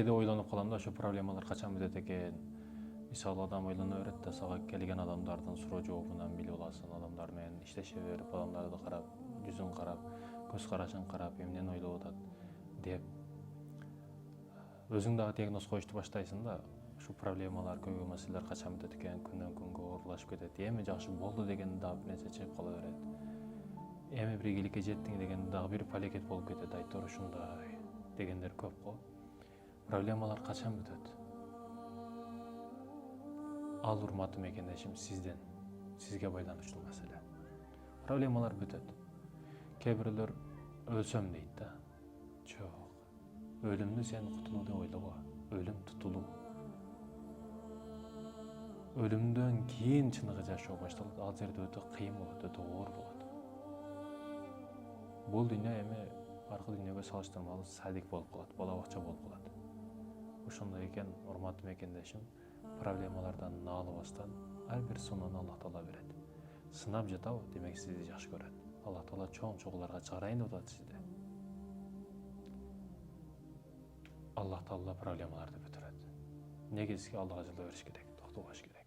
Кейде ойлонуп калам да, ошо проблемалар качан бүтөт экен. Мисалы адам ойлоно берет да, сага келген адамдардын суроо жообунан билип аласың, адамдар менен иштеше берип, адамдарды карап, жүзүн карап, көз карашын карап, эмнени ойлоп атат деп өзүң дагы диагноз коюшту баштайсың да. Ушу проблемалар, көйгөй маселелер качан бүтөт экен, күндөн күнгө оорлашып кетет. Эми жакшы болду деген дагы бир нерсе чыгып кала берет. Эми бир ийгиликке жеттиң деген дагы бир палекет болуп кетет. Айтор ушундай дегендер көп го. Проблемалар качан бүтөт? Ал урматтуу мекендешим сизден, сизге байланыштуу маселе. Проблемалар бүтөт. Кээ бирөөлөр өлсөм дейт да. Жок. Өлүмдү сен кутулуу деп ойлобо. Өлүм тутулуу. Өлүмдөн кийин чыныгы жашоо башталат. Ал жерде өтө кыйын болот, өтө оор болот. Бул дүйнө эми аркы дүйнөгө салыштырмалуу садик болуп калат, бала бакча болуп калат. Ошондой экен, урматтуу мекендешим, проблемалардан наалыбастан ар бир сыноону Аллах Таала берет. Сынап жатабы, демек сизди жакшы көрөт. Аллах Таала чоң чогууларга чыгарайын деп атат сизди. Аллах Таала проблемаларды бүтүрөт. Негизги Аллага жылоо бериш керек, токтолбош керек.